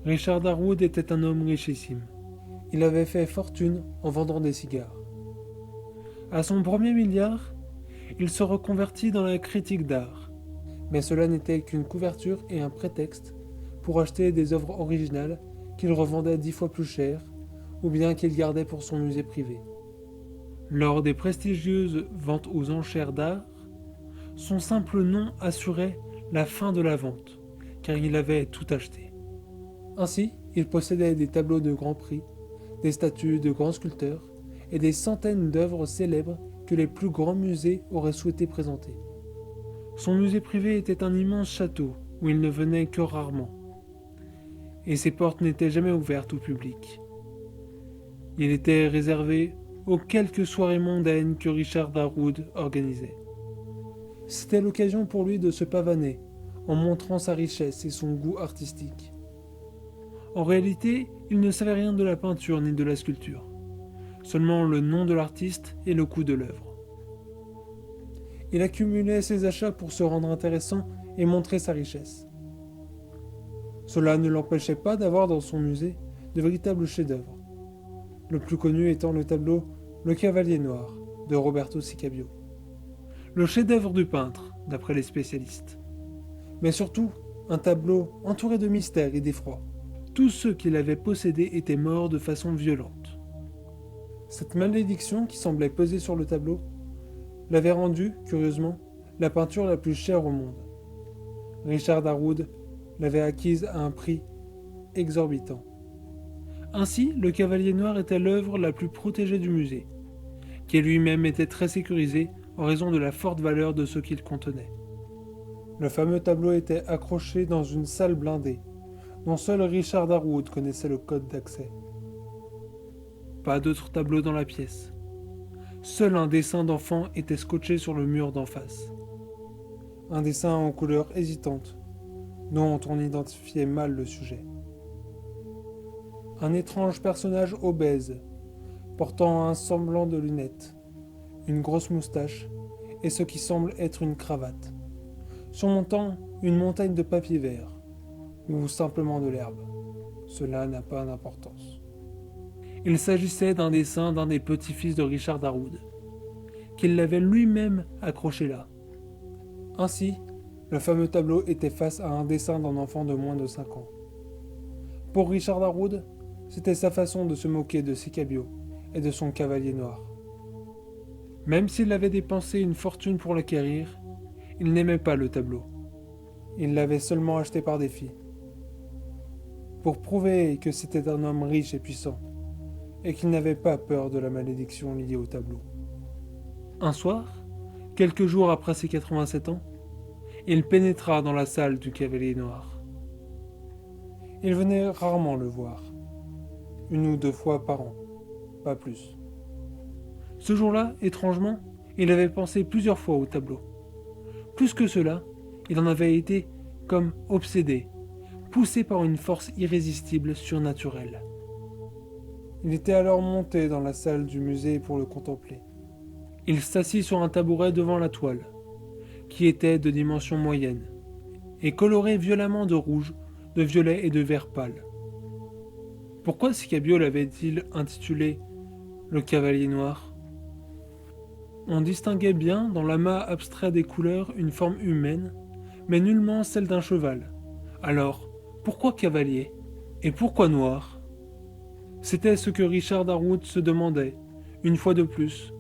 Richard Darwood était un homme richissime. Il avait fait fortune en vendant des cigares. À son premier milliard, il se reconvertit dans la critique d'art. Mais cela n'était qu'une couverture et un prétexte pour acheter des œuvres originales qu'il revendait 10 fois plus cher ou bien qu'il gardait pour son musée privé. Lors des prestigieuses ventes aux enchères d'art, son simple nom assurait la fin de la vente, car il avait tout acheté. Ainsi, il possédait des tableaux de grand prix, des statues de grands sculpteurs et des centaines d'œuvres célèbres que les plus grands musées auraient souhaité présenter. Son musée privé était un immense château où il ne venait que rarement, et ses portes n'étaient jamais ouvertes au public. Il était réservé aux quelques soirées mondaines que Richard Darwood organisait. C'était l'occasion pour lui de se pavaner, en montrant sa richesse et son goût artistique. En réalité, il ne savait rien de la peinture ni de la sculpture, seulement le nom de l'artiste et le coût de l'œuvre. Il accumulait ses achats pour se rendre intéressant et montrer sa richesse. Cela ne l'empêchait pas d'avoir dans son musée de véritables chefs-d'œuvre, le plus connu étant le tableau Le Cavalier Noir de Roberto Sicabio. Le chef-d'œuvre du peintre, d'après les spécialistes. Mais surtout, un tableau entouré de mystère et d'effroi. Tous ceux qui l'avaient possédé étaient morts de façon violente. Cette malédiction qui semblait peser sur le tableau l'avait rendu, curieusement, la peinture la plus chère au monde. Richard Darwood l'avait acquise à un prix exorbitant. Ainsi, le Cavalier Noir était l'œuvre la plus protégée du musée, qui lui-même était très sécurisé en raison de la forte valeur de ce qu'il contenait. Le fameux tableau était accroché dans une salle blindée, dont seul Richard Darwood connaissait le code d'accès. Pas d'autres tableaux dans la pièce. Seul un dessin d'enfant était scotché sur le mur d'en face. Un dessin en couleur hésitante, dont on identifiait mal le sujet. Un étrange personnage obèse, portant un semblant de lunettes, une grosse moustache et ce qui semble être une cravate, surmontant une montagne de papier vert, ou simplement de l'herbe. Cela n'a pas d'importance. Il s'agissait d'un dessin d'un des petits-fils de Richard Darwood, qu'il l'avait lui-même accroché là. Ainsi, le fameux tableau était face à un dessin d'un enfant de moins de 5 ans. Pour Richard Darwood, c'était sa façon de se moquer de Sicabio et de son cavalier noir. Même s'il avait dépensé une fortune pour l'acquérir, il n'aimait pas le tableau. Il l'avait seulement acheté par défi, pour prouver que c'était un homme riche et puissant, et qu'il n'avait pas peur de la malédiction liée au tableau. Un soir, quelques jours après ses 87 ans, il pénétra dans la salle du Cavalier Noir. Il venait rarement le voir, 1 ou 2 fois par an, pas plus. Ce jour-là, étrangement, il avait pensé plusieurs fois au tableau. Plus que cela, il en avait été comme obsédé, poussé par une force irrésistible, surnaturelle. Il était alors monté dans la salle du musée pour le contempler. Il s'assit sur un tabouret devant la toile, qui était de dimension moyenne, et colorée violemment de rouge, de violet et de vert pâle. Pourquoi Sicabio l'avait-il intitulé « Le Cavalier Noir » ? On distinguait bien dans l'amas abstrait des couleurs une forme humaine, mais nullement celle d'un cheval. Alors, pourquoi cavalier ? Et pourquoi noir ? C'était ce que Richard Darwood se demandait, une fois de plus,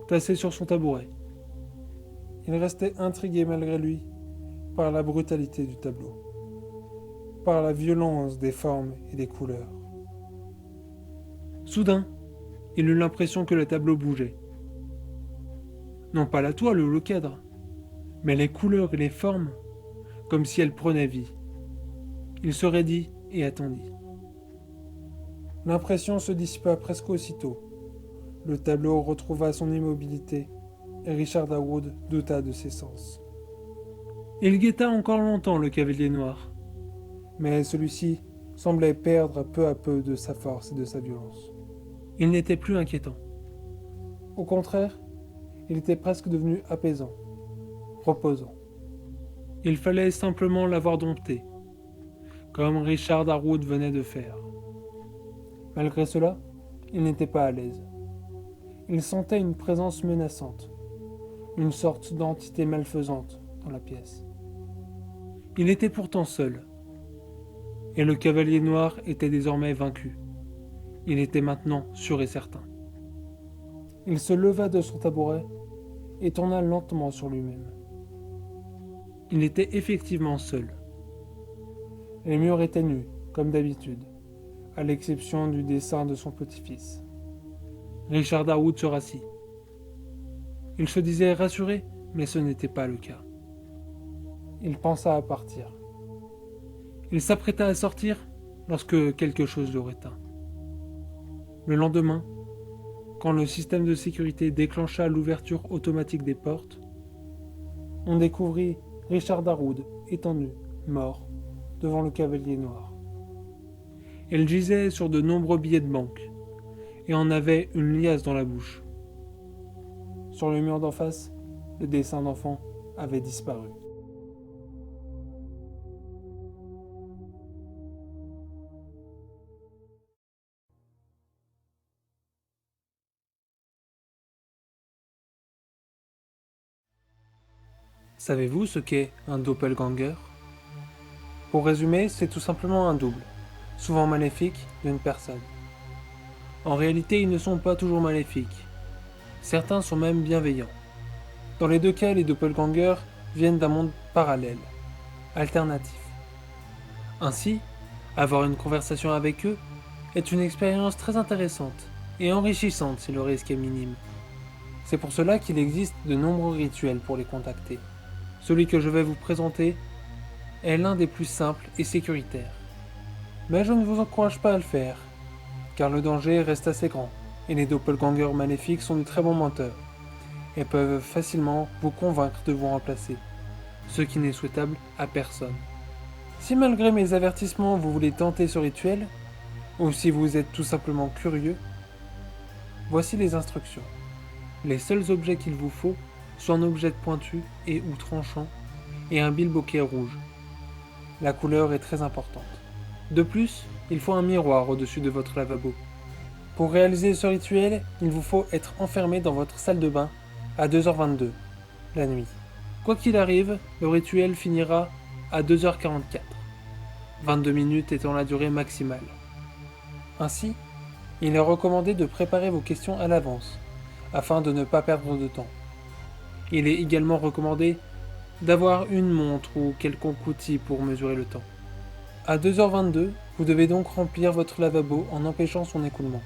tassé sur son tabouret. Il restait intrigué malgré lui par la brutalité du tableau, par la violence des formes et des couleurs. Soudain, il eut l'impression que le tableau bougeait. Non pas la toile ou le cadre, mais les couleurs et les formes, comme si elles prenaient vie. Il se raidit et attendit. L'impression se dissipa presque aussitôt. Le tableau retrouva son immobilité et Richard Darwood douta de ses sens. Il guetta encore longtemps le Cavalier Noir, mais celui-ci semblait perdre peu à peu de sa force et de sa violence. Il n'était plus inquiétant. Au contraire, il était presque devenu apaisant, reposant. Il fallait simplement l'avoir dompté, comme Richard Darwood venait de faire. Malgré cela, il n'était pas à l'aise. Il sentait une présence menaçante, une sorte d'entité malfaisante dans la pièce. Il était pourtant seul, et le cavalier noir était désormais vaincu. Il était maintenant sûr et certain. Il se leva de son tabouret et tourna lentement sur lui-même. Il était effectivement seul. Les murs étaient nus, comme d'habitude, à l'exception du dessin de son petit-fils. Richard Darwood se rassit. Il se disait rassuré, mais ce n'était pas le cas. Il pensa à partir. Il s'apprêta à sortir lorsque quelque chose le retint. Le lendemain, quand le système de sécurité déclencha l'ouverture automatique des portes, on découvrit Richard Darwood étendu, mort, devant le cavalier noir. Il gisait sur de nombreux billets de banque et en avait une liasse dans la bouche. Sur le mur d'en face, le dessin d'enfant avait disparu. Savez-vous ce qu'est un doppelganger? Pour résumer, c'est tout simplement un double, souvent maléfique, d'une personne. En réalité, ils ne sont pas toujours maléfiques. Certains sont même bienveillants. Dans les deux cas, les doppelgangers viennent d'un monde parallèle, alternatif. Ainsi, avoir une conversation avec eux est une expérience très intéressante et enrichissante si le risque est minime. C'est pour cela qu'il existe de nombreux rituels pour les contacter. Celui que je vais vous présenter est l'un des plus simples et sécuritaires. Mais je ne vous encourage pas à le faire, car le danger reste assez grand, et les doppelgangers maléfiques sont de très bons menteurs, et peuvent facilement vous convaincre de vous remplacer, ce qui n'est souhaitable à personne. Si malgré mes avertissements vous voulez tenter ce rituel, ou si vous êtes tout simplement curieux, voici les instructions. Les seuls objets qu'il vous faut sont un objet pointu et ou tranchant, et un bilboquet rouge. La couleur est très importante. De plus, il faut un miroir au-dessus de votre lavabo. Pour réaliser ce rituel, il vous faut être enfermé dans votre salle de bain à 2h22, la nuit. Quoi qu'il arrive, le rituel finira à 2h44, 22 minutes étant la durée maximale. Ainsi, il est recommandé de préparer vos questions à l'avance, afin de ne pas perdre de temps. Il est également recommandé d'avoir une montre ou quelconque outil pour mesurer le temps. À 2h22, vous devez donc remplir votre lavabo en empêchant son écoulement.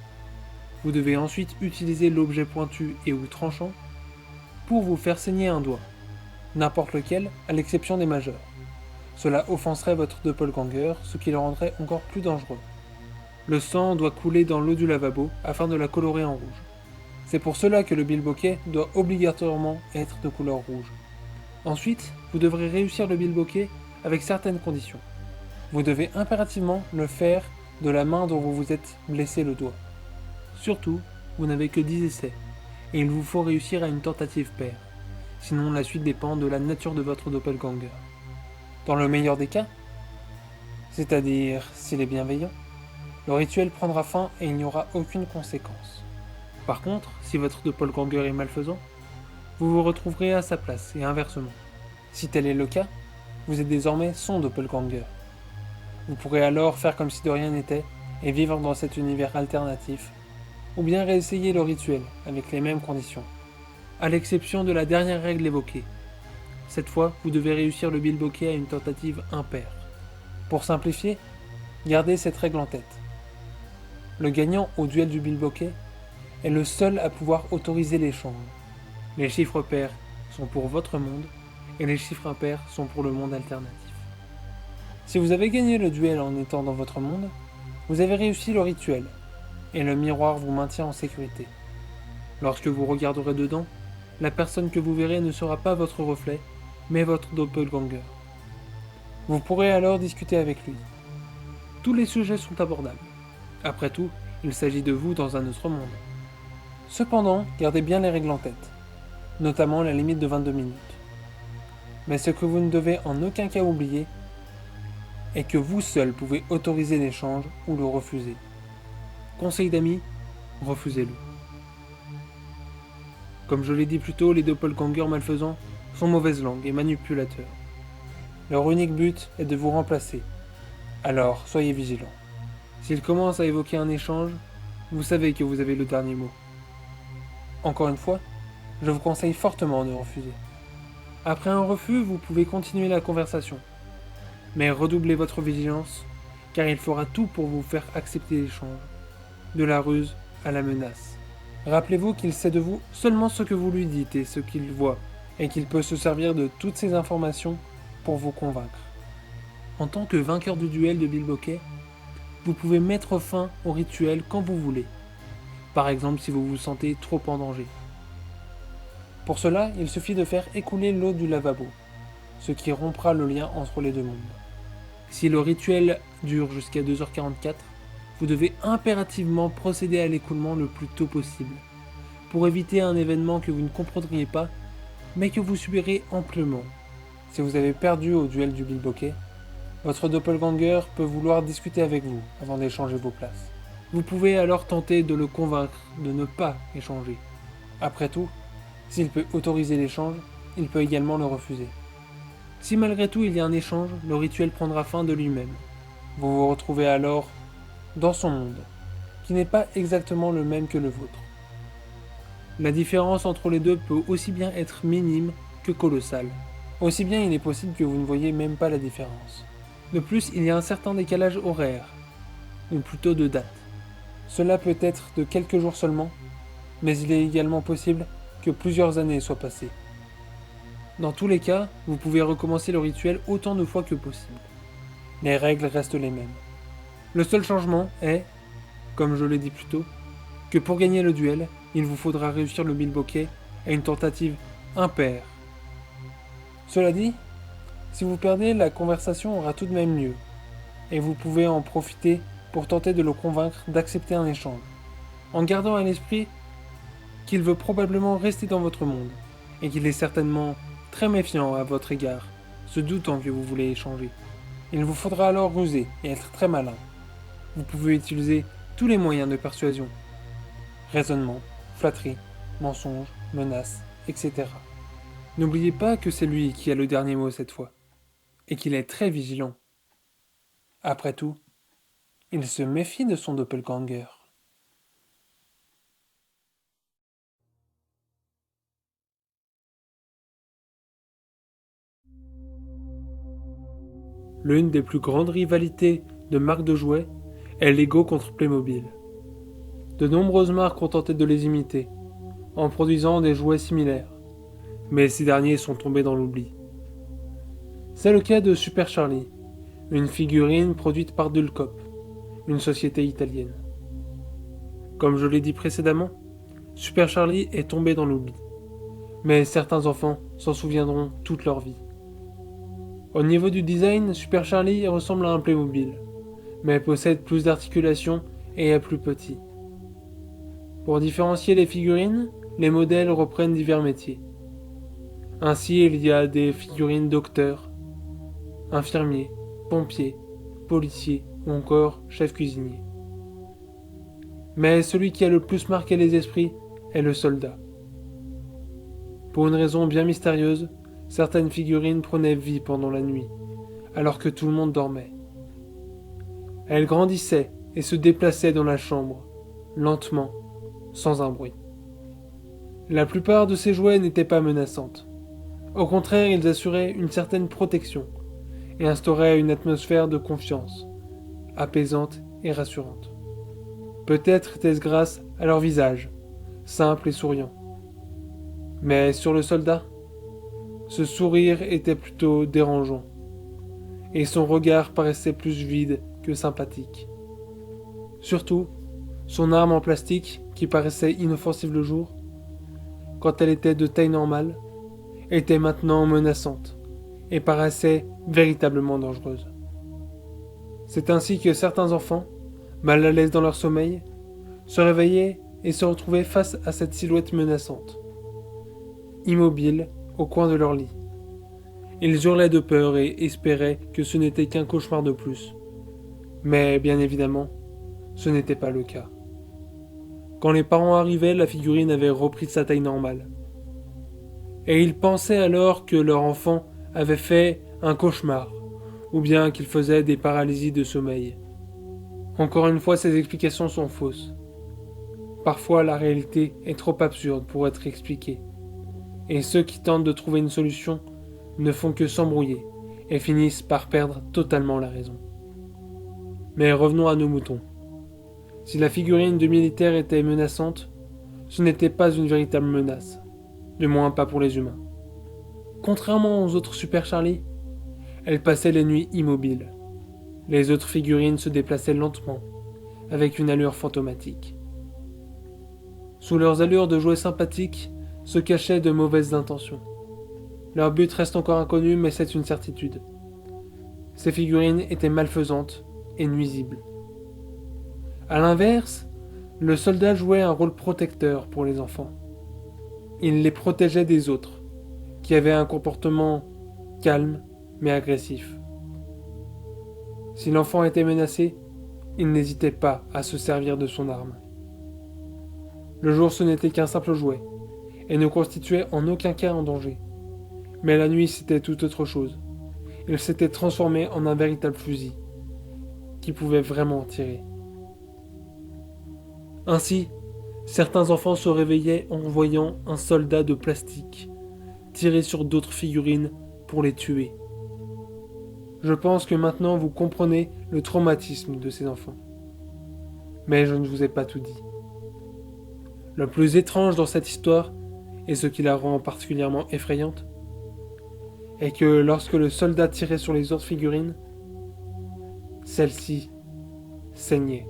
Vous devez ensuite utiliser l'objet pointu et ou tranchant pour vous faire saigner un doigt, n'importe lequel à l'exception des majeurs. Cela offenserait votre doppelganger, ce qui le rendrait encore plus dangereux. Le sang doit couler dans l'eau du lavabo afin de la colorer en rouge. C'est pour cela que le bilboquet doit obligatoirement être de couleur rouge. Ensuite, vous devrez réussir le bilboquet avec certaines conditions. Vous devez impérativement le faire de la main dont vous vous êtes blessé le doigt. Surtout, vous n'avez que 10 essais, et il vous faut réussir à une tentative paire. Sinon, la suite dépend de la nature de votre doppelganger. Dans le meilleur des cas, c'est-à-dire s'il est bienveillant, le rituel prendra fin et il n'y aura aucune conséquence. Par contre, si votre doppelganger est malfaisant, vous vous retrouverez à sa place et inversement. Si tel est le cas, vous êtes désormais son doppelganger. Vous pourrez alors faire comme si de rien n'était et vivre dans cet univers alternatif, ou bien réessayer le rituel avec les mêmes conditions, à l'exception de la dernière règle évoquée. Cette fois, vous devez réussir le bilboquet à une tentative impaire. Pour simplifier, gardez cette règle en tête. Le gagnant au duel du bilboquet est le seul à pouvoir autoriser l'échange. Les chiffres pairs sont pour votre monde et les chiffres impairs sont pour le monde alternatif. Si vous avez gagné le duel en étant dans votre monde, vous avez réussi le rituel et le miroir vous maintient en sécurité. Lorsque vous regarderez dedans, la personne que vous verrez ne sera pas votre reflet, mais votre doppelganger. Vous pourrez alors discuter avec lui. Tous les sujets sont abordables. Après tout, il s'agit de vous dans un autre monde. Cependant, gardez bien les règles en tête, notamment la limite de 22 minutes. Mais ce que vous ne devez en aucun cas oublier, et que vous seul pouvez autoriser l'échange ou le refuser. Conseil d'amis, refusez-le. Comme je l'ai dit plus tôt, les doppelgangers malfaisants sont mauvaise langue et manipulateurs. Leur unique but est de vous remplacer. Alors, soyez vigilants. S'ils commencent à évoquer un échange, vous savez que vous avez le dernier mot. Encore une fois, je vous conseille fortement de refuser. Après un refus, vous pouvez continuer la conversation. Mais redoublez votre vigilance, car il fera tout pour vous faire accepter l'échange. De la ruse à la menace. Rappelez-vous qu'il sait de vous seulement ce que vous lui dites et ce qu'il voit, et qu'il peut se servir de toutes ces informations pour vous convaincre. En tant que vainqueur du duel de Bilboquet, vous pouvez mettre fin au rituel quand vous voulez. Par exemple si vous vous sentez trop en danger. Pour cela, il suffit de faire écouler l'eau du lavabo, ce qui rompra le lien entre les deux mondes. Si le rituel dure jusqu'à 2h44, vous devez impérativement procéder à l'écoulement le plus tôt possible, pour éviter un événement que vous ne comprendriez pas, mais que vous subirez amplement. Si vous avez perdu au duel du Bilboquet, votre doppelganger peut vouloir discuter avec vous avant d'échanger vos places. Vous pouvez alors tenter de le convaincre de ne pas échanger. Après tout, s'il peut autoriser l'échange, il peut également le refuser. Si malgré tout il y a un échange, le rituel prendra fin de lui-même. Vous vous retrouvez alors dans son monde, qui n'est pas exactement le même que le vôtre. La différence entre les deux peut aussi bien être minime que colossale. Aussi bien il est possible que vous ne voyez même pas la différence. De plus, il y a un certain décalage horaire, ou plutôt de date. Cela peut être de quelques jours seulement, mais il est également possible que plusieurs années soient passées. Dans tous les cas, vous pouvez recommencer le rituel autant de fois que possible. Les règles restent les mêmes. Le seul changement est, comme je l'ai dit plus tôt, que pour gagner le duel, il vous faudra réussir le Bilboquet à une tentative impaire. Cela dit, si vous perdez, la conversation aura tout de même lieu, et vous pouvez en profiter pour tenter de le convaincre d'accepter un échange, en gardant à l'esprit qu'il veut probablement rester dans votre monde, et qu'il est certainement très méfiant à votre égard, se doutant que vous voulez échanger. Il vous faudra alors ruser et être très malin. Vous pouvez utiliser tous les moyens de persuasion. Raisonnement, flatterie, mensonge, menace, etc. N'oubliez pas que c'est lui qui a le dernier mot cette fois, et qu'il est très vigilant. Après tout, il se méfie de son doppelganger. L'une des plus grandes rivalités de marques de jouets est Lego contre Playmobil. De nombreuses marques ont tenté de les imiter, en produisant des jouets similaires, mais ces derniers sont tombés dans l'oubli. C'est le cas de Super Charlie, une figurine produite par Dulcop, une société italienne. Comme je l'ai dit précédemment, Super Charlie est tombé dans l'oubli, mais certains enfants s'en souviendront toute leur vie. Au niveau du design, Super Charlie ressemble à un Playmobil, mais possède plus d'articulations et est plus petit. Pour différencier les figurines, les modèles reprennent divers métiers. Ainsi, il y a des figurines docteurs, infirmiers, pompiers, policiers ou encore chef cuisinier. Mais celui qui a le plus marqué les esprits est le soldat. Pour une raison bien mystérieuse, certaines figurines prenaient vie pendant la nuit, alors que tout le monde dormait. Elles grandissaient et se déplaçaient dans la chambre, lentement, sans un bruit. La plupart de ces jouets n'étaient pas menaçantes. Au contraire, ils assuraient une certaine protection et instauraient une atmosphère de confiance, apaisante et rassurante. Peut-être était-ce grâce à leur visage, simple et souriant. Mais sur le soldat, ce sourire était plutôt dérangeant, et son regard paraissait plus vide que sympathique. Surtout, son arme en plastique, qui paraissait inoffensive le jour, quand elle était de taille normale, était maintenant menaçante, et paraissait véritablement dangereuse. C'est ainsi que certains enfants, mal à l'aise dans leur sommeil, se réveillaient et se retrouvaient face à cette silhouette menaçante, immobile au coin de leur lit, Ils hurlaient de peur et espéraient que ce n'était qu'un cauchemar de plus. Mais bien évidemment, ce n'était pas le cas. Quand les parents arrivaient, la figurine avait repris sa taille normale. Et ils pensaient alors que leur enfant avait fait un cauchemar, ou bien qu'il faisait des paralysies de sommeil. Encore une fois, ces explications sont fausses. Parfois, la réalité est trop absurde pour être expliquée. Et ceux qui tentent de trouver une solution ne font que s'embrouiller et finissent par perdre totalement la raison. Mais revenons à nos moutons. Si la figurine de militaire était menaçante, ce n'était pas une véritable menace, du moins pas pour les humains. Contrairement aux autres Super Charlie, elle passait les nuits immobile. Les autres figurines se déplaçaient lentement, avec une allure fantomatique. Sous leurs allures de jouets sympathiques se cachaient de mauvaises intentions. Leur but reste encore inconnu, mais c'est une certitude. Ces figurines étaient malfaisantes et nuisibles. A l'inverse, le soldat jouait un rôle protecteur pour les enfants. Il les protégeait des autres, qui avaient un comportement calme mais agressif. Si l'enfant était menacé, il n'hésitait pas à se servir de son arme. Le jour, ce n'était qu'un simple jouet, et ne constituait en aucun cas un danger. Mais la nuit, c'était tout autre chose. Il s'était transformé en un véritable fusil, qui pouvait vraiment tirer. Ainsi, certains enfants se réveillaient en voyant un soldat de plastique tirer sur d'autres figurines pour les tuer. Je pense que maintenant vous comprenez le traumatisme de ces enfants. Mais je ne vous ai pas tout dit. Le plus étrange dans cette histoire, et ce qui la rend particulièrement effrayante, est que lorsque le soldat tirait sur les autres figurines, celles-ci saignaient.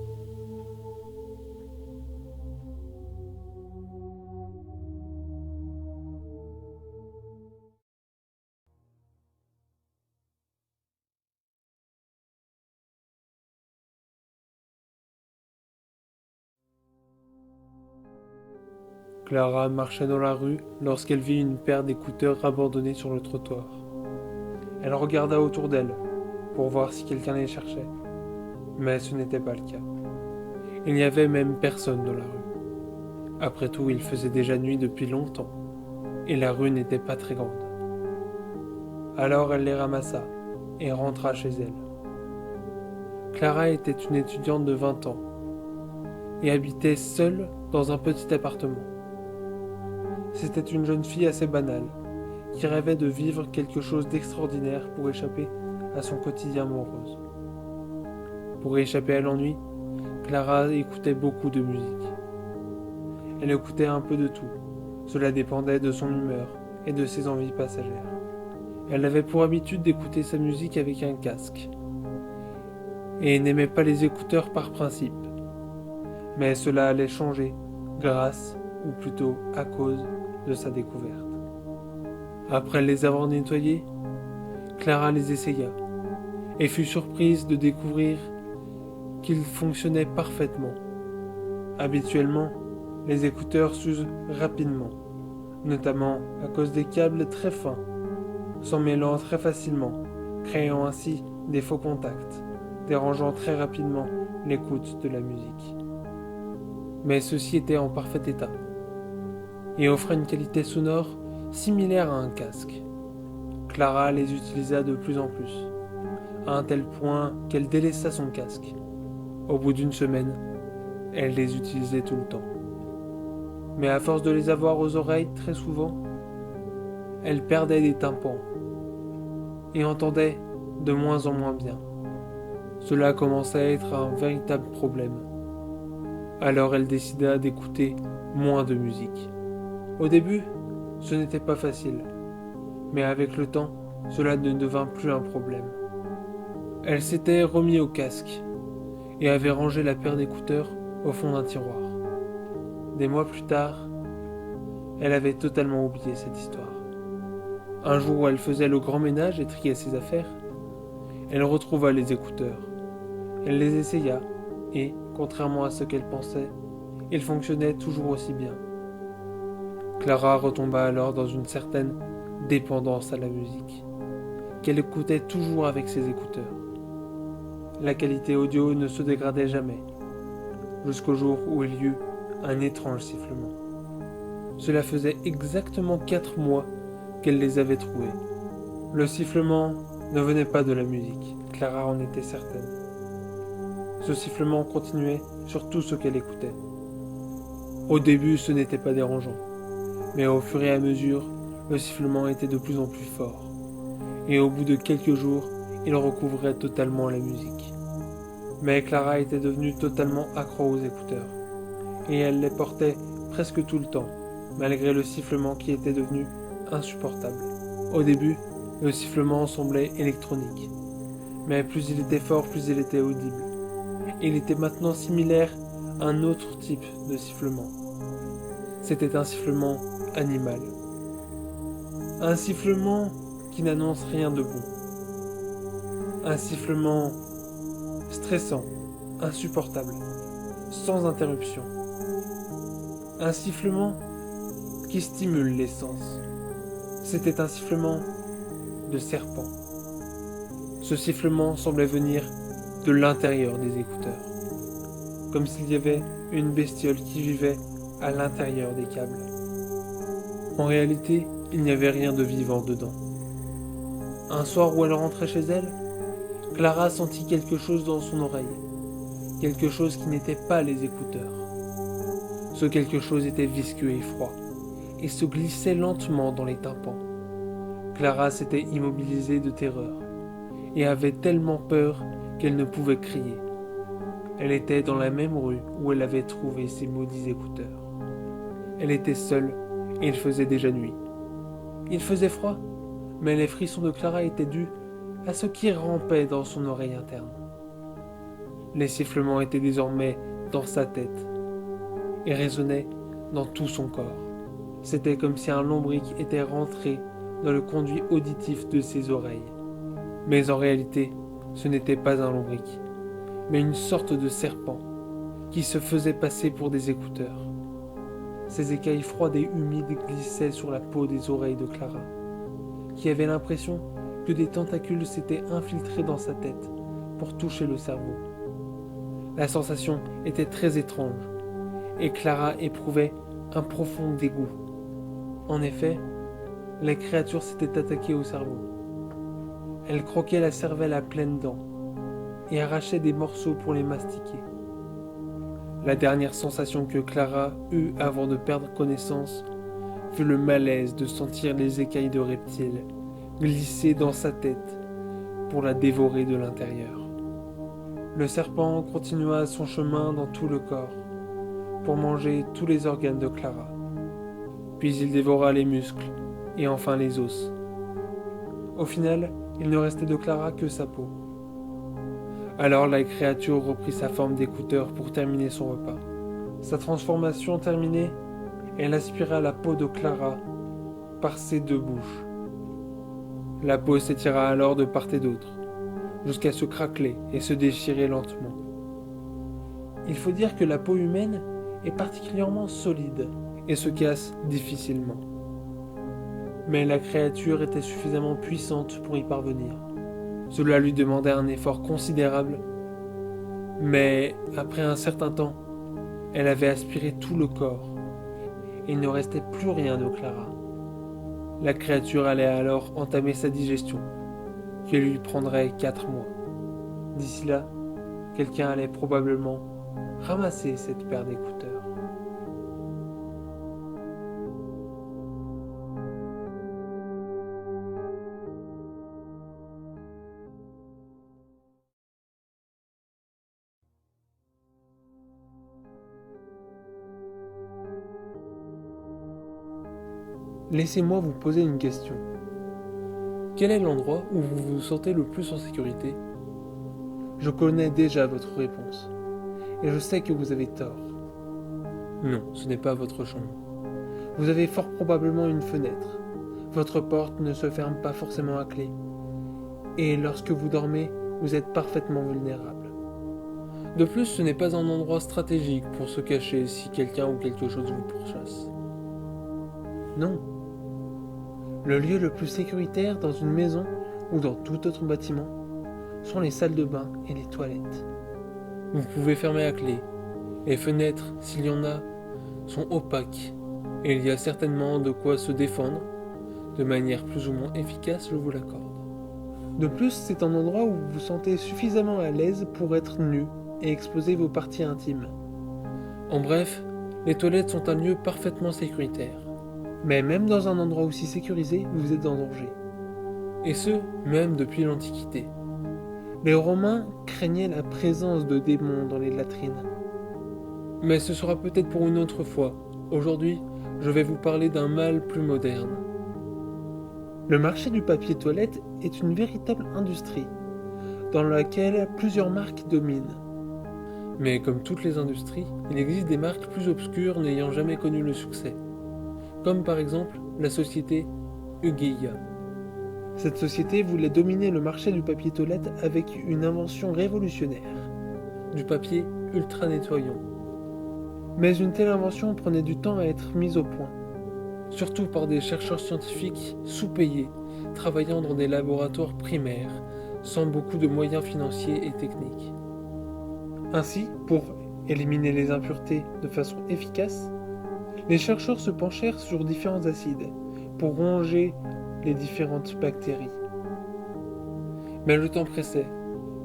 Clara marchait dans la rue lorsqu'elle vit une paire d'écouteurs abandonnés sur le trottoir. Elle regarda autour d'elle pour voir si quelqu'un les cherchait, mais ce n'était pas le cas. Il n'y avait même personne dans la rue. Après tout, il faisait déjà nuit depuis longtemps, et la rue n'était pas très grande. Alors elle les ramassa et rentra chez elle. Clara était une étudiante de 20 ans et habitait seule dans un petit appartement. C'était une jeune fille assez banale, qui rêvait de vivre quelque chose d'extraordinaire pour échapper à son quotidien morose. Pour échapper à l'ennui, Clara écoutait beaucoup de musique. Elle écoutait un peu de tout. Cela dépendait de son humeur et de ses envies passagères. Elle avait pour habitude d'écouter sa musique avec un casque et n'aimait pas les écouteurs par principe. Mais cela allait changer grâce, ou plutôt à cause, de sa découverte. Après les avoir nettoyés, Clara les essaya et fut surprise de découvrir qu'ils fonctionnaient parfaitement. Habituellement, les écouteurs s'usent rapidement, notamment à cause des câbles très fins, s'en mêlant très facilement, créant ainsi des faux contacts, dérangeant très rapidement l'écoute de la musique. Mais ceux-ci étaient en parfait état et offraient une qualité sonore similaire à un casque. Clara les utilisa de plus en plus, à un tel point qu'elle délaissa son casque. Au bout d'une semaine, elle les utilisait tout le temps. Mais à force de les avoir aux oreilles très souvent, elle perdait des tympans et entendait de moins en moins bien. Cela commençait à être un véritable problème. Alors elle décida d'écouter moins de musique. Au début, ce n'était pas facile, mais avec le temps, cela ne devint plus un problème. Elle s'était remis au casque et avait rangé la paire d'écouteurs au fond d'un tiroir. Des mois plus tard, elle avait totalement oublié cette histoire. Un jour où elle faisait le grand ménage et triait ses affaires, elle retrouva les écouteurs. Elle les essaya et, contrairement à ce qu'elle pensait, ils fonctionnaient toujours aussi bien. Clara retomba alors dans une certaine dépendance à la musique. qu'elle écoutait toujours avec ses écouteurs. La qualité audio ne se dégradait jamais, jusqu'au jour où il y eut un étrange sifflement. Cela faisait exactement 4 mois qu'elle les avait trouvés. Le sifflement ne venait pas de la musique, Clara en était certaine. Ce sifflement continuait sur tout ce qu'elle écoutait. Au début, ce n'était pas dérangeant, mais au fur et à mesure, le sifflement était de plus en plus fort, et au bout de quelques jours, il recouvrait totalement la musique. Mais Clara était devenue totalement accro aux écouteurs, et elle les portait presque tout le temps, malgré le sifflement qui était devenu insupportable. Au début, le sifflement semblait électronique, mais plus il était fort, plus il était audible. Il était maintenant similaire à un autre type de sifflement. C'était un sifflement animal. Un sifflement qui n'annonce rien de bon. Un sifflement stressant, insupportable, sans interruption. Un sifflement qui stimule les sens. C'était un sifflement de serpent. Ce sifflement semblait venir de l'intérieur des écouteurs, comme s'il y avait une bestiole qui vivait à l'intérieur des câbles. En réalité, il n'y avait rien de vivant dedans. Un soir où elle rentrait chez elle, Clara sentit quelque chose dans son oreille, quelque chose qui n'était pas les écouteurs. Ce quelque chose était visqueux et froid, et se glissait lentement dans les tympans. Clara s'était immobilisée de terreur, et avait tellement peur qu'elle ne pouvait crier. Elle était dans la même rue où elle avait trouvé ces maudits écouteurs. Elle était seule, et il faisait déjà nuit. Il faisait froid, mais les frissons de Clara étaient dus à ce qui rampait dans son oreille interne. Les sifflements étaient désormais dans sa tête, et résonnaient dans tout son corps. C'était comme si un lombric était rentré dans le conduit auditif de ses oreilles. Mais en réalité, ce n'était pas un lombric, mais une sorte de serpent qui se faisait passer pour des écouteurs. Ses écailles froides et humides glissaient sur la peau des oreilles de Clara, qui avait l'impression que des tentacules s'étaient infiltrés dans sa tête pour toucher le cerveau. La sensation était très étrange, et Clara éprouvait un profond dégoût. En effet, la créature s'était attaquée au cerveau. Elle croquait la cervelle à pleines dents et arrachait des morceaux pour les mastiquer. La dernière sensation que Clara eut avant de perdre connaissance fut le malaise de sentir les écailles de reptile glisser dans sa tête pour la dévorer de l'intérieur. Le serpent continua son chemin dans tout le corps pour manger tous les organes de Clara. Puis il dévora les muscles et enfin les os. Au final, il ne restait de Clara que sa peau. Alors la créature reprit sa forme d'écouteur pour terminer son repas. Sa transformation terminée, elle aspira la peau de Clara par ses deux bouches. La peau s'étira alors de part et d'autre, jusqu'à se craqueler et se déchirer lentement. Il faut dire que la peau humaine est particulièrement solide et se casse difficilement. Mais la créature était suffisamment puissante pour y parvenir. Cela lui demandait un effort considérable, mais après un certain temps, elle avait aspiré tout le corps, et il ne restait plus rien de Clara. La créature allait alors entamer sa digestion, qui lui prendrait 4 mois. D'ici là, quelqu'un allait probablement ramasser cette paire d'écouteurs. Laissez-moi vous poser une question. Quel est l'endroit où vous vous sentez le plus en sécurité? Je connais déjà votre réponse, et je sais que vous avez tort. Non, ce n'est pas votre chambre. Vous avez fort probablement une fenêtre. Votre porte ne se ferme pas forcément à clé, et lorsque vous dormez, vous êtes parfaitement vulnérable. De plus, ce n'est pas un endroit stratégique pour se cacher si quelqu'un ou quelque chose vous pourchasse. Non. Le lieu le plus sécuritaire dans une maison ou dans tout autre bâtiment, sont les salles de bain et les toilettes. Vous pouvez fermer à clé. Les fenêtres, s'il y en a, sont opaques, et il y a certainement de quoi se défendre, de manière plus ou moins efficace, je vous l'accorde. De plus, c'est un endroit où vous vous sentez suffisamment à l'aise pour être nu et exposer vos parties intimes. En bref, les toilettes sont un lieu parfaitement sécuritaire. Mais même dans un endroit aussi sécurisé, vous êtes en danger. Et ce, même depuis l'Antiquité. Les Romains craignaient la présence de démons dans les latrines. Mais ce sera peut-être pour une autre fois. Aujourd'hui, je vais vous parler d'un mal plus moderne. Le marché du papier toilette est une véritable industrie, dans laquelle plusieurs marques dominent. Mais comme toutes les industries, il existe des marques plus obscures n'ayant jamais connu le succès. Comme par exemple la société Ugeia. Cette société voulait dominer le marché du papier toilette avec une invention révolutionnaire, du papier ultra nettoyant. Mais une telle invention prenait du temps à être mise au point, surtout par des chercheurs scientifiques sous-payés, travaillant dans des laboratoires primaires, sans beaucoup de moyens financiers et techniques. Ainsi, pour éliminer les impuretés de façon efficace, les chercheurs se penchèrent sur différents acides pour ronger les différentes bactéries. Mais le temps pressait,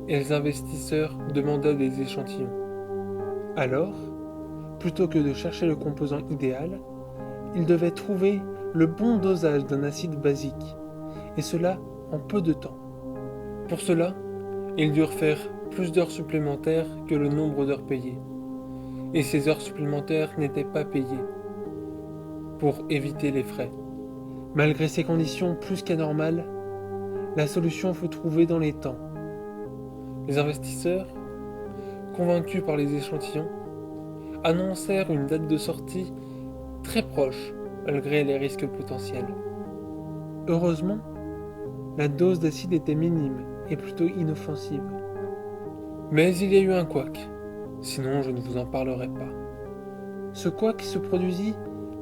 et les investisseurs demandaient des échantillons. Alors, plutôt que de chercher le composant idéal, ils devaient trouver le bon dosage d'un acide basique, et cela en peu de temps. Pour cela, ils durent faire plus d'heures supplémentaires que le nombre d'heures payées. Et ces heures supplémentaires n'étaient pas payées, pour éviter les frais. Malgré ces conditions plus qu'anormales, la solution fut trouvée dans les temps. Les investisseurs, convaincus par les échantillons, annoncèrent une date de sortie très proche, malgré les risques potentiels. Heureusement, la dose d'acide était minime et plutôt inoffensive. Mais il y a eu un couac, sinon je ne vous en parlerai pas. Ce couac se produisit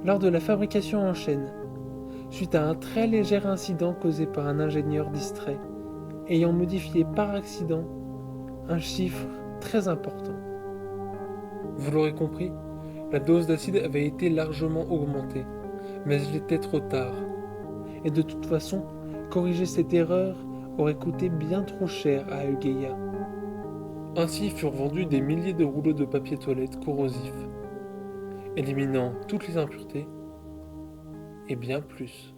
lors de la fabrication en chaîne, suite à un très léger incident causé par un ingénieur distrait, ayant modifié par accident un chiffre très important. Vous l'aurez compris, la dose d'acide avait été largement augmentée, mais il était trop tard. Et de toute façon, corriger cette erreur aurait coûté bien trop cher à Ugeia. Ainsi furent vendus des milliers de rouleaux de papier toilette corrosif, éliminant toutes les impuretés et bien plus.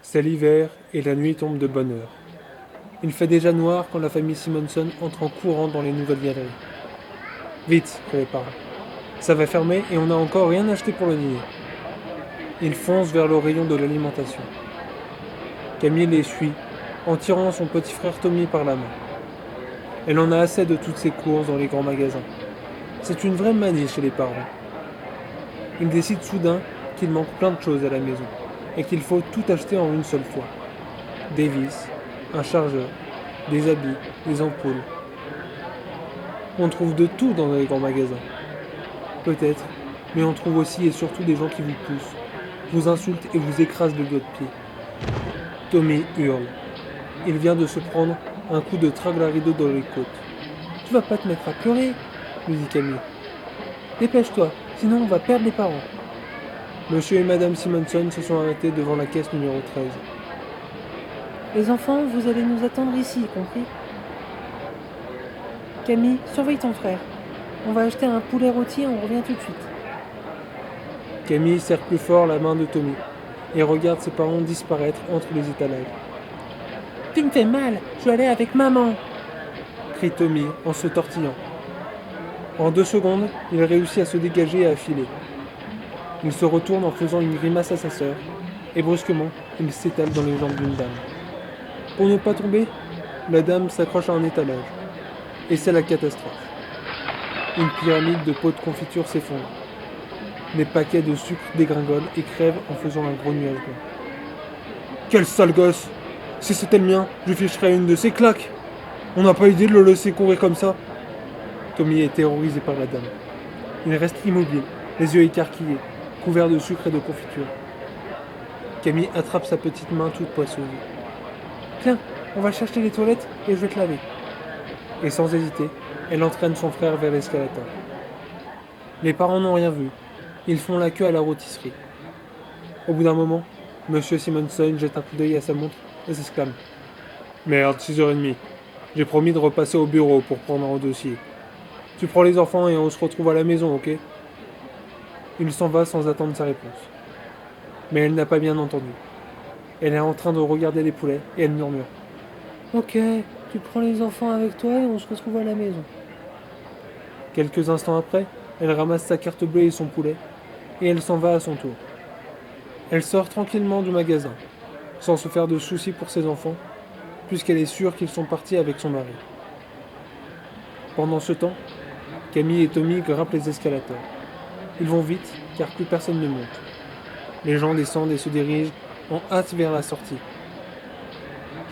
C'est l'hiver et la nuit tombe de bonne heure. Il fait déjà noir quand la famille Simonson entre en courant dans les nouvelles galeries. Vite, crient les parents. Ça va fermer et on n'a encore rien acheté pour le dîner. Ils foncent vers le rayon de l'alimentation. Camille les suit, en tirant son petit frère Tommy par la main. Elle en a assez de toutes ces courses dans les grands magasins. C'est une vraie manie chez les parents. Ils décident soudain qu'il manque plein de choses à la maison et qu'il faut tout acheter en une seule fois. Des vis, un chargeur, des habits, des ampoules. On trouve de tout dans les grands magasins. Peut-être, mais on trouve aussi et surtout des gens qui vous poussent, vous insultent et vous écrasent le doigt de pied. Tommy hurle. Il vient de se prendre un coup de traglarido dans les côtes. « Tu vas pas te mettre à pleurer ?» lui dit Camille. « Dépêche-toi, sinon on va perdre les parents. » Monsieur et Madame Simonson se sont arrêtés devant la caisse numéro 13. « Les enfants, vous allez nous attendre ici, compris ? Camille, surveille ton frère. On va acheter un poulet rôti et on revient tout de suite. » Camille serre plus fort la main de Tommy et regarde ses parents disparaître entre les étalages. « Tu me fais mal, je vais aller avec maman !» crie Tommy en se tortillant. En 2 secondes, il réussit à se dégager et à filer. Il se retourne en faisant une grimace à sa sœur, et brusquement, il s'étale dans les jambes d'une dame. Pour ne pas tomber, la dame s'accroche à un étalage. Et c'est la catastrophe. Une pyramide de pots de confiture s'effondre. Les paquets de sucre dégringolent et crèvent en faisant un gros nuage blanc. Quel sale gosse! Si c'était le mien, je lui ficherais une de ces claques! On n'a pas idée de le laisser courir comme ça! Tommy est terrorisé par la dame. Il reste immobile, les yeux écarquillés, couverts de sucre et de confiture. Camille attrape sa petite main toute poisseuse. Tiens, on va chercher les toilettes et je vais te laver. Et sans hésiter, elle entraîne son frère vers l'escalator. Les parents n'ont rien vu. Ils font la queue à la rôtisserie. Au bout d'un moment, Monsieur Simonson jette un coup d'œil à sa montre et s'exclame. Merde, 6h30. J'ai promis de repasser au bureau pour prendre un dossier. Tu prends les enfants et on se retrouve à la maison, ok? Il s'en va sans attendre sa réponse. Mais elle n'a pas bien entendu. Elle est en train de regarder les poulets et elle murmure. Ok, tu prends les enfants avec toi et on se retrouve à la maison. Quelques instants après, elle ramasse sa carte bleue et son poulet et elle s'en va à son tour. Elle sort tranquillement du magasin, sans se faire de soucis pour ses enfants, puisqu'elle est sûre qu'ils sont partis avec son mari. Pendant ce temps, Camille et Tommy grimpent les escalators. Ils vont vite, car plus personne ne monte. Les gens descendent et se dirigent en hâte vers la sortie.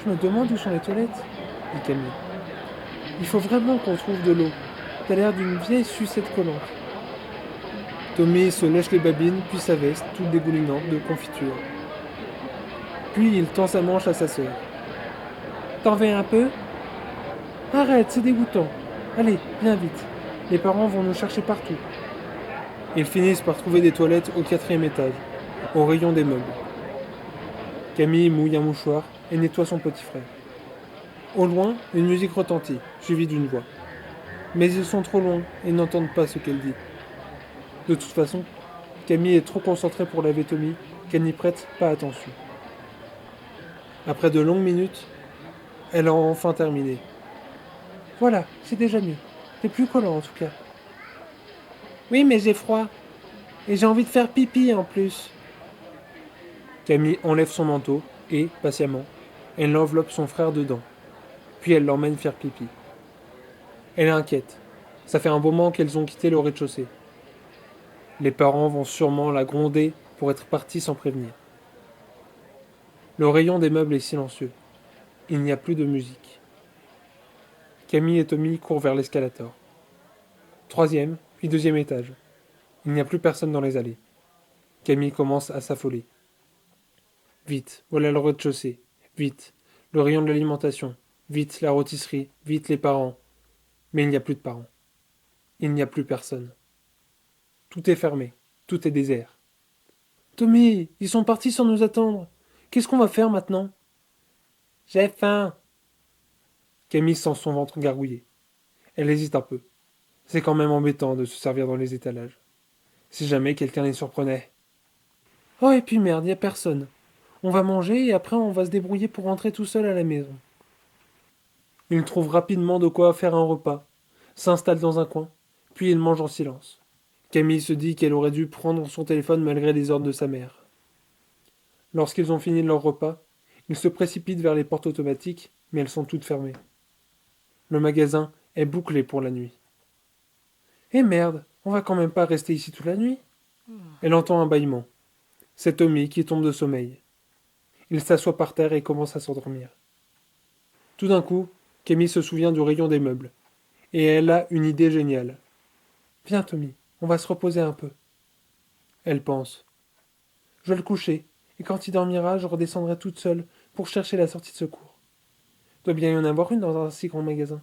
Je me demande où sont les toilettes, dit Camille. Il faut vraiment qu'on trouve de l'eau. T'as l'air d'une vieille sucette collante. Tommy se lèche les babines, puis sa veste, toute dégoulinante de confiture. Puis il tend sa manche à sa sœur. T'en veux un peu? Arrête, c'est dégoûtant. Allez, viens vite. Les parents vont nous chercher partout. Ils finissent par trouver des toilettes au 4e étage, au rayon des meubles. Camille mouille un mouchoir et nettoie son petit frère. Au loin, une musique retentit, suivie d'une voix. Mais ils sont trop loin et n'entendent pas ce qu'elle dit. De toute façon, Camille est trop concentrée pour laver Tommy qu'elle n'y prête pas attention. Après de longues minutes, elle a enfin terminé. Voilà, c'est déjà mieux. C'est plus collant en tout cas. Oui, mais j'ai froid. Et j'ai envie de faire pipi en plus. Camille enlève son manteau et, patiemment, elle enveloppe son frère dedans. Puis elle l'emmène faire pipi. Elle est inquiète. Ça fait un moment qu'elles ont quitté le rez-de-chaussée. Les parents vont sûrement la gronder pour être partis sans prévenir. Le rayon des meubles est silencieux. Il n'y a plus de musique. Camille et Tommy courent vers l'escalator. 3e, puis 2e étage. Il n'y a plus personne dans les allées. Camille commence à s'affoler. Vite, voilà le rez-de-chaussée. Vite, le rayon de l'alimentation. Vite, la rôtisserie. Vite, les parents. Mais il n'y a plus de parents. Il n'y a plus personne. Tout est fermé. Tout est désert. Tommy, ils sont partis sans nous attendre. Qu'est-ce qu'on va faire maintenant? J'ai faim. Camille sent son ventre gargouiller. Elle hésite un peu. C'est quand même embêtant de se servir dans les étalages. Si jamais quelqu'un les surprenait. Oh, et puis merde, y a personne. On va manger et après on va se débrouiller pour rentrer tout seul à la maison. Il trouve rapidement de quoi faire un repas, s'installe dans un coin, puis il mange en silence. Camille se dit qu'elle aurait dû prendre son téléphone malgré les ordres de sa mère. Lorsqu'ils ont fini leur repas, ils se précipitent vers les portes automatiques, mais elles sont toutes fermées. Le magasin est bouclé pour la nuit. Eh merde, on va quand même pas rester ici toute la nuit. Elle entend un bâillement. C'est Tommy qui tombe de sommeil. Il s'assoit par terre et commence à s'endormir. Tout d'un coup, Camille se souvient du rayon des meubles. Et elle a une idée géniale. Viens Tommy, on va se reposer un peu. Elle pense. Je vais le coucher, et quand il dormira, je redescendrai toute seule pour chercher la sortie de secours. Doit bien y en avoir une dans un si grand magasin.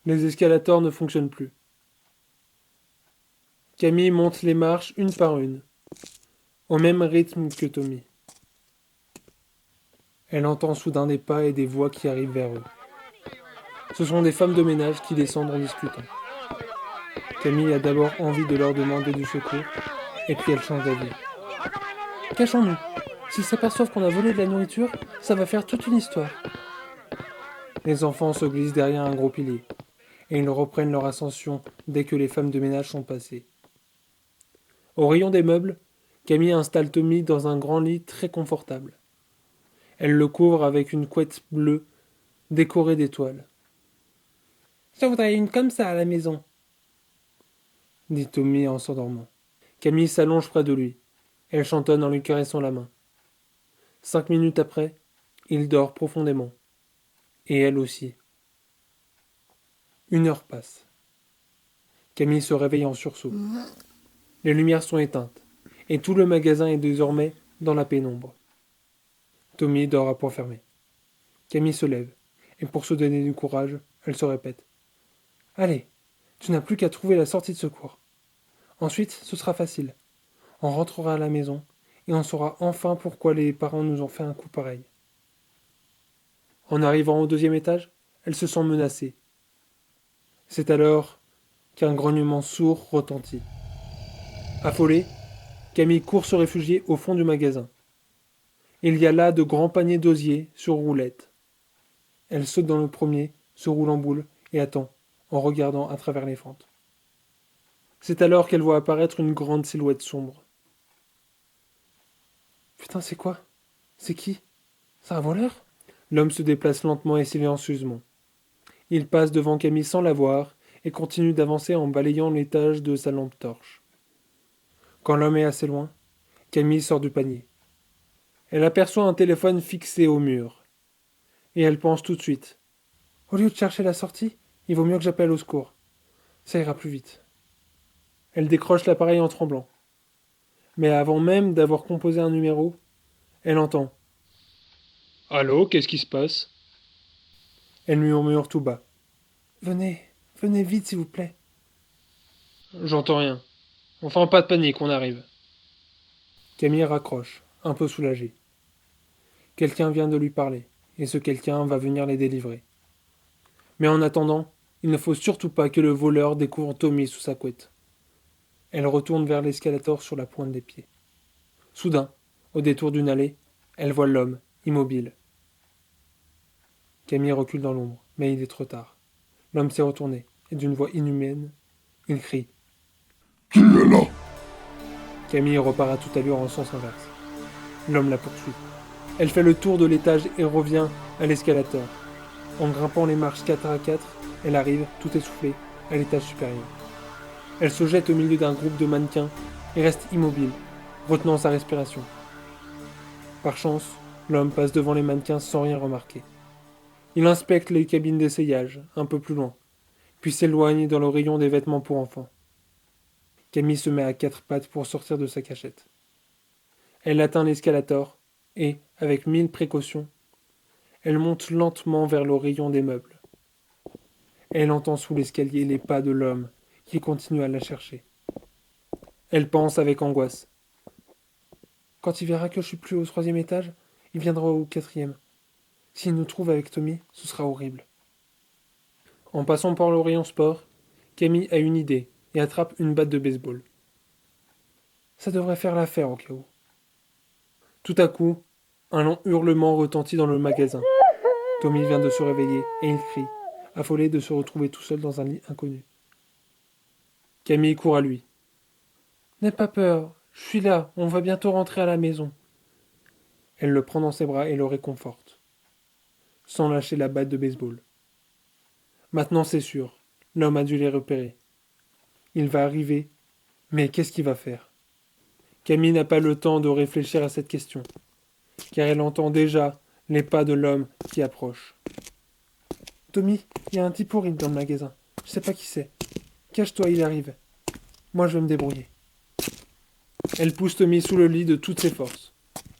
Les escalators ne fonctionnent plus. Camille monte les marches une par une, au même rythme que Tommy. Elle entend soudain des pas et des voix qui arrivent vers eux. Ce sont des femmes de ménage qui descendent en discutant. Camille a d'abord envie de leur demander du secours, et puis elle change d'avis. Cachons-nous. S'ils s'aperçoivent qu'on a volé de la nourriture, ça va faire toute une histoire. Les enfants se glissent derrière un gros pilier, et ils reprennent leur ascension dès que les femmes de ménage sont passées. Au rayon des meubles, Camille installe Tommy dans un grand lit très confortable. Elle le couvre avec une couette bleue décorée d'étoiles. « J'en voudrais une comme ça à la maison, » dit Tommy en s'endormant. Camille s'allonge près de lui. Elle chantonne en lui caressant la main. 5 minutes après, il dort profondément. Et elle aussi. Une heure passe. Camille se réveille en sursaut. Les lumières sont éteintes, et tout le magasin est désormais dans la pénombre. Tommy dort à point fermé. Camille se lève, et pour se donner du courage, elle se répète. « Allez, tu n'as plus qu'à trouver la sortie de secours. Ensuite, ce sera facile. On rentrera à la maison, et on saura enfin pourquoi les parents nous ont fait un coup pareil. » En arrivant au 2e étage, elle se sent menacée. C'est alors qu'un grognement sourd retentit. Affolée, Camille court se réfugier au fond du magasin. Il y a là de grands paniers d'osier sur roulettes. Elle saute dans le premier, se roule en boule et attend, en regardant à travers les fentes. C'est alors qu'elle voit apparaître une grande silhouette sombre. Putain, c'est quoi? C'est qui? C'est un voleur? L'homme se déplace lentement et silencieusement. Il passe devant Camille sans la voir et continue d'avancer en balayant l'étage de sa lampe torche. Quand l'homme est assez loin, Camille sort du panier. Elle aperçoit un téléphone fixé au mur. Et elle pense tout de suite. Au lieu de chercher la sortie, il vaut mieux que j'appelle au secours. Ça ira plus vite. Elle décroche l'appareil en tremblant. Mais avant même d'avoir composé un numéro, elle entend. Allô, qu'est-ce qui se passe? Elle murmure tout bas. Venez vite s'il vous plaît. J'entends rien. Enfin, pas de panique, on arrive. Camille raccroche, un peu soulagée. Quelqu'un vient de lui parler, et ce quelqu'un va venir les délivrer. Mais en attendant, il ne faut surtout pas que le voleur découvre Tommy sous sa couette. Elle retourne vers l'escalator sur la pointe des pieds. Soudain, au détour d'une allée, elle voit l'homme, immobile. Camille recule dans l'ombre, mais il est trop tard. L'homme s'est retourné, et d'une voix inhumaine, il crie. « Qui est là ?» Camille repart à toute allure en sens inverse. L'homme la poursuit. Elle fait le tour de l'étage et revient à l'escalator. En grimpant les marches 4 à 4, elle arrive, tout essoufflée, à l'étage supérieur. Elle se jette au milieu d'un groupe de mannequins et reste immobile, retenant sa respiration. Par chance, l'homme passe devant les mannequins sans rien remarquer. Il inspecte les cabines d'essayage, un peu plus loin, puis s'éloigne dans le rayon des vêtements pour enfants. Camille se met à 4 pattes pour sortir de sa cachette. Elle atteint l'escalator et, avec 1000 précautions, elle monte lentement vers le rayon des meubles. Elle entend sous l'escalier les pas de l'homme qui continue à la chercher. Elle pense avec angoisse. Quand il verra que je suis plus au 3e étage, il viendra au 4e. S'il nous trouve avec Tommy, ce sera horrible. En passant par le rayon sport, Camille a une idée et attrape une batte de baseball. Ça devrait faire l'affaire au cas où. Tout à coup, un long hurlement retentit dans le magasin. Tommy vient de se réveiller et il crie, affolé de se retrouver tout seul dans un lit inconnu. Camille court à lui. « N'aie pas peur, je suis là, on va bientôt rentrer à la maison. » Elle le prend dans ses bras et le réconforte, sans lâcher la batte de baseball. Maintenant c'est sûr, l'homme a dû les repérer. Il va arriver, mais qu'est-ce qu'il va faire? Camille n'a pas le temps de réfléchir à cette question, car elle entend déjà les pas de l'homme qui approche. « Tommy, il y a un type horrible dans le magasin. Je sais pas qui c'est. Cache-toi, il arrive. Moi, je vais me débrouiller. » Elle pousse Tommy sous le lit de toutes ses forces,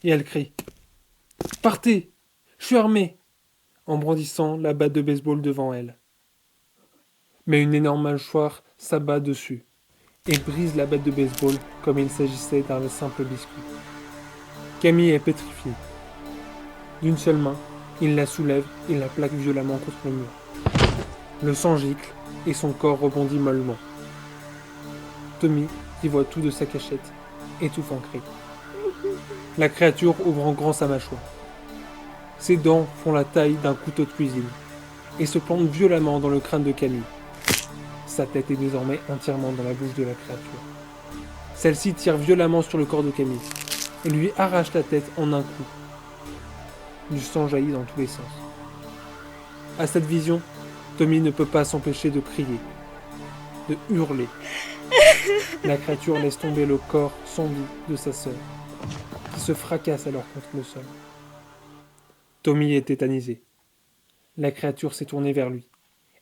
et elle crie. « Partez! Je suis armée !» en brandissant la batte de baseball devant elle. Mais une énorme mâchoire s'abat dessus, et brise la batte de baseball comme il s'agissait d'un simple biscuit. Camille est pétrifiée. D'une seule main, il la soulève et la plaque violemment contre le mur. Le sang gicle et son corps rebondit mollement. Tommy, qui voit tout de sa cachette, étouffe en cris. La créature ouvre en grand sa mâchoire. Ses dents font la taille d'un couteau de cuisine et se plantent violemment dans le crâne de Camille. Sa tête est désormais entièrement dans la bouche de la créature. Celle-ci tire violemment sur le corps de Camille et lui arrache la tête en un coup. Du sang jaillit dans tous les sens. À cette vision, Tommy ne peut pas s'empêcher de crier, de hurler. La créature laisse tomber le corps sans vie de sa sœur, qui se fracasse alors contre le sol. Tommy est tétanisé. La créature s'est tournée vers lui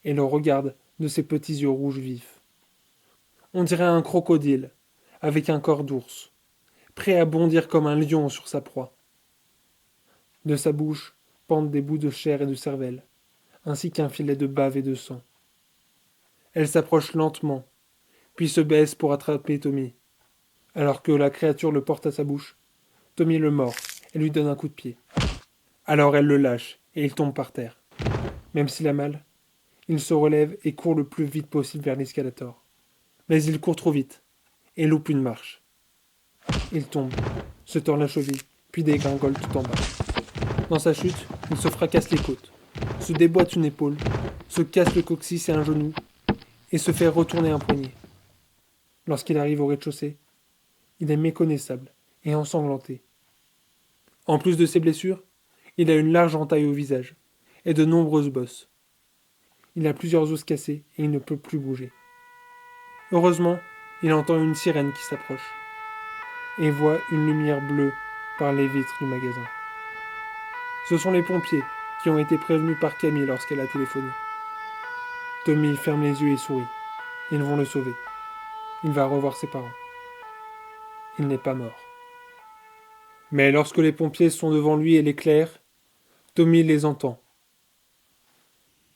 et le regarde de ses petits yeux rouges vifs. On dirait un crocodile, avec un corps d'ours, prêt à bondir comme un lion sur sa proie. De sa bouche pendent des bouts de chair et de cervelle, ainsi qu'un filet de bave et de sang. Elle s'approche lentement, puis se baisse pour attraper Tommy. Alors que la créature le porte à sa bouche, Tommy le mord et lui donne un coup de pied. Alors elle le lâche et il tombe par terre. Même s'il a mal, il se relève et court le plus vite possible vers l'escalator. Mais il court trop vite et loupe une marche. Il tombe, se tord la cheville, puis dégringole tout en bas. Dans sa chute, il se fracasse les côtes, se déboîte une épaule, se casse le coccyx et un genou, et se fait retourner un poignet. Lorsqu'il arrive au rez-de-chaussée, il est méconnaissable et ensanglanté. En plus de ses blessures, il a une large entaille au visage et de nombreuses bosses. Il a plusieurs os cassés et il ne peut plus bouger. Heureusement, il entend une sirène qui s'approche et voit une lumière bleue par les vitres du magasin. Ce sont les pompiers qui ont été prévenus par Camille lorsqu'elle a téléphoné. Tommy ferme les yeux et sourit. Ils vont le sauver. Il va revoir ses parents. Il n'est pas mort. Mais lorsque les pompiers sont devant lui et l'éclairent, Tommy les entend.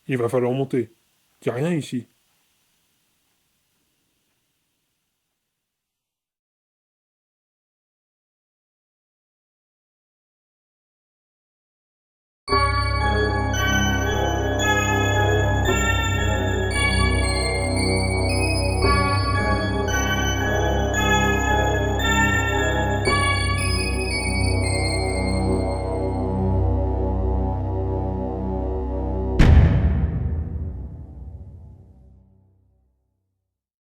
Il va falloir monter. Y a rien ici.